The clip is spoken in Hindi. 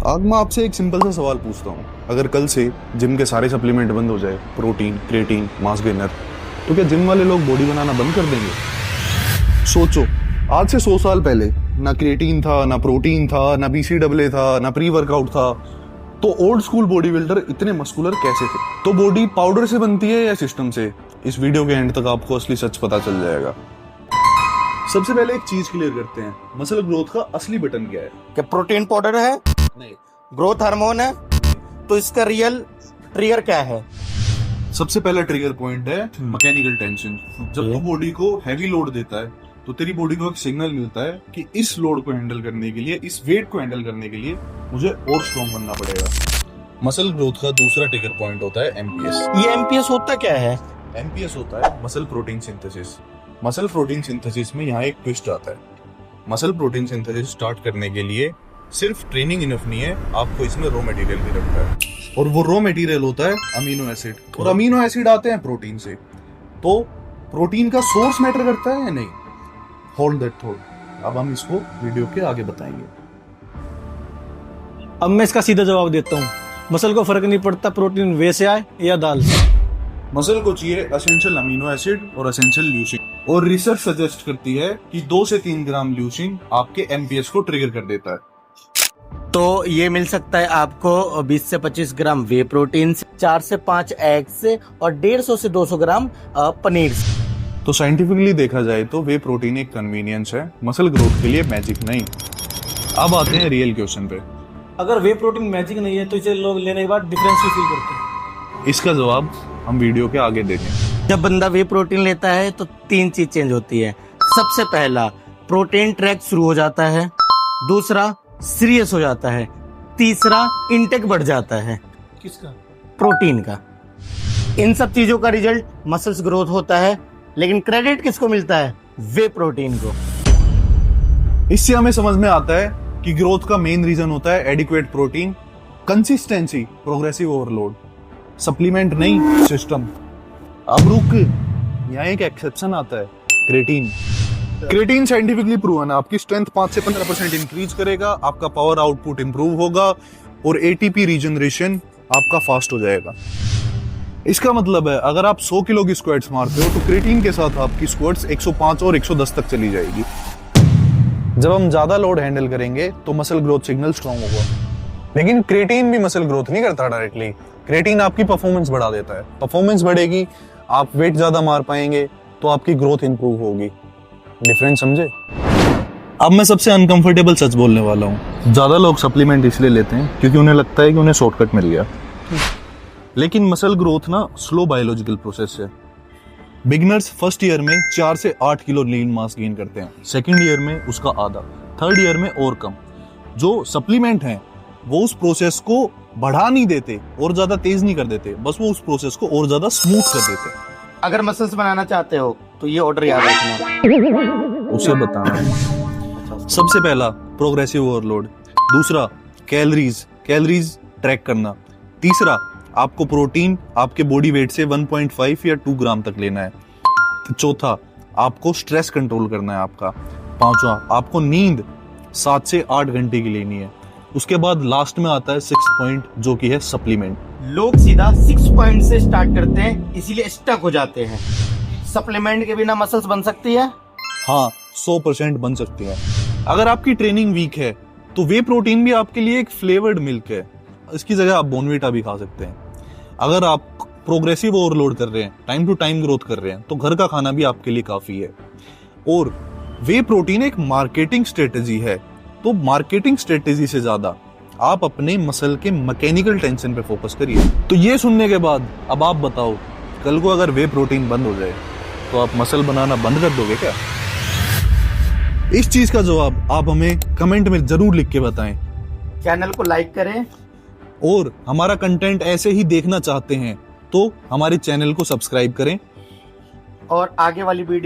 आज मैं आपसे एक सिंपल सा सवाल पूछता हूँ, अगर कल से जिम के सारे सप्लीमेंट बंद हो जाए, प्रोटीन, क्रिएटिन, मास गेनर, तो क्या जिम वाले लोग बॉडी बनाना बंद कर देंगे? सोचो, आज से 100 साल पहले ना क्रिएटिन था, ना प्रोटीन था, ना BCAA था, ना प्री वर्कआउट था, तो ओल्ड स्कूल बॉडी बिल्डर इतने मस्कुलर कैसे थे? तो बॉडी पाउडर से बनती है या सिस्टम से? इस वीडियो के एंड तक आपको असली सच पता चल जाएगा। सबसे पहले एक चीज क्लियर करते हैं, मसल ग्रोथ का असली बटन क्या है? क्या प्रोटीन पाउडर है? नहीं। ग्रोथ हार्मोन है? तो इसका रियल ट्रिगर क्या है? सबसे पहला ट्रिगर पॉइंट है मैकेनिकल टेंशन। जब तू बॉडी को हैवी लोड देता है तो तेरी बॉडी को एक सिग्नल मिलता है कि इस लोड को हैंडल करने के लिए, इस वेट को हैंडल करने के लिए मुझे और स्ट्रॉन्ग बनना पड़ेगा। मसल ग्रोथ का दूसरा ट्रिगर पॉइंट होता है MPS। ये एमपीएस होता क्या है? MPS होता है muscle protein synthesis. Muscle protein synthesis में यहाँ एक ट्विस्ट आता है। मसल प्रोटीन सिंथेसिस स्टार्ट करने के लिए सिर्फ ट्रेनिंग इनफ नहीं है, आपको इसमें रॉ मटेरियल भी लगता है, और वो रॉ मटेरियल होता है अमीनो एसिड, और अमीनो एसिड आते हैं प्रोटीन से। तो प्रोटीन का सोर्स मैटर करता है या नहीं? होल्ड दैट थॉट, अब हम इसको वीडियो के आगे बताएंगे। अब मैं इसका सीधा जवाब देता हूँ, मसल को फर्क नहीं पड़ता प्रोटीन वे से आए या दाल से। मसल को चाहिए एसेंशियल अमीनो एसिड और एसेंशियल ल्यूसीन, और रिसर्च सजेस्ट करती है कि 2 से 3 ग्राम ल्यूसीन आपके MPS को ट्रिगर कर देता है। तो ये मिल सकता है आपको 20 से 25 ग्राम वे प्रोटीन से, 4 से 5 एग से, और 150 से 200 ग्राम पनीर से। तो साइंटिफिकली देखा जाए तो वे प्रोटीन एक कन्वीनियंस है, मसल ग्रोथ के लिए मैजिक नहीं। अब आते हैं रियल क्वेश्चन पे। अगर वे प्रोटीन मैजिक नहीं है तो इसे लोग लेने के बाद डिफरेंस भी फील करते हैं। इसका जवाब हम वीडियो के आगे देंगे। जब बंदा वे प्रोटीन लेता है तो 3 चीज चेंज होती है। सबसे पहला, प्रोटीन ट्रैक शुरू हो जाता है। दूसरा, सीरियस हो जाता है। तीसरा, इंटेक बढ़ जाता है। किसका? प्रोटीन का। इन सब चीजों का रिजल्ट मसल्स ग्रोथ होता है, लेकिन क्रेडिट किसको मिलता है? वे प्रोटीन को। इससे हमें समझ में आता है कि ग्रोथ का मेन रीजन होता है adequate protein, consistency, progressive overload, supplement नहीं, सिस्टम। अब रुक, यहाँ एक एक्सेप्शन आता है, क्रिएटिन। क्रिएटिन साइंटिफिकली प्रूवन है, आपकी स्ट्रेंथ 5 से 15% इंक्रीज करेगा, आपका पावर आउटपुट इंप्रूव होगा, और ATP रीजनरेशन आपका फास्ट हो जाएगा। इसका मतलब है अगर आप 100 किलो की स्क्वाट्स मारते हो तो क्रिएटिन के साथ आपकी स्क्वाट्स 105 और 110 तक चली जाएगी। जब हम ज्यादा लोड हैंडल करेंगे तो मसल ग्रोथ सिग्नल स्ट्रॉन्ग होगा। लेकिन क्रिएटिन भी मसल ग्रोथ नहीं करता डायरेक्टली। क्रिएटिन आपकी परफॉर्मेंस बढ़ा देता है। परफॉर्मेंस बढ़ेगी, आप वेट ज्यादा मार पाएंगे, तो आपकी ग्रोथ इंप्रूव होगी। डिफरेंस समझे? अब मैं सबसे अनकंफर्टेबल सच बोलने वाला हूँ। ज्यादा लोग सप्लीमेंट इसलिए लेते हैं क्योंकि उन्हें लगता है कि उन्हें शॉर्टकट मिल गया, लेकिन मसल ग्रोथ ना स्लो बायोलॉजिकल प्रोसेस है। बिगिनर्स फर्स्ट ईयर में 4 से 8 किलो लीन मास गेन करते हैं, सेकंड ईयर में उसका आधा, थर्ड ईयर में और कम। जो सप्लीमेंट हैं वो उस प्रोसेस को बढ़ा नहीं देते और ज्यादा तेज नहीं कर देते, बस वो उस प्रोसेस को और ज्यादा स्मूथ कर देते हैं। अगर मसल्स बनाना चाहते हो तो ये ऑर्डर याद रखना। उसे बताना, सबसे पहला प्रोग्रेसिव ओवरलोड, दूसरा कैलोरीज ट्रैक करना, तीसरा आपको प्रोटीन आपके बॉडी वेट से 1.5 या 2 ग्राम तक लेना है, चौथा आपको स्ट्रेस कंट्रोल करना है आपका, पांचवा आपको नींद 7 से 8 घंटे की लेनी है। उसके बाद लास्ट में आता है 6th पॉइंट, जो कि है सप्लीमेंट। लोग सीधा 6 पॉइंट से स्टार्ट करते हैं, इसीलिए स्टक हो जाते हैं। सप्लीमेंट के बिना मसल्स बन सकती है? हाँ, 100% बन सकती है। अगर आपकी ट्रेनिंग वीक है तो वे प्रोटीन भी आपके लिए एक फ्लेवर्ड मिल्क है, इसकी जगह आप बोर्नवीटा भी खा सकते हैं। अगर आप प्रोग्रेसिव ओवरलोड कर रहे हैं, टाइम टू टाइम ग्रोथ कर रहे हैं, तो घर का खाना भी आपके लिए काफी है। और वे प्रोटीन एक मार्केटिंग स्ट्रेटेजी है, तो मार्केटिंग स्ट्रेटेजी से ज्यादा आप अपने मसल के मैकेनिकल टेंशन पे फोकस करिए। तो ये सुनने के बाद अब आप बताओ, कल को अगर वे प्रोटीन बंद हो जाए तो आप मसल बनाना बंद कर दोगे क्या? इस चीज का जवाब आप हमें कमेंट में जरूर लिख के बताएं। चैनल को लाइक करें, और हमारा कंटेंट ऐसे ही देखना चाहते हैं तो हमारे चैनल को सब्सक्राइब करें। और आगे वाली वीडियो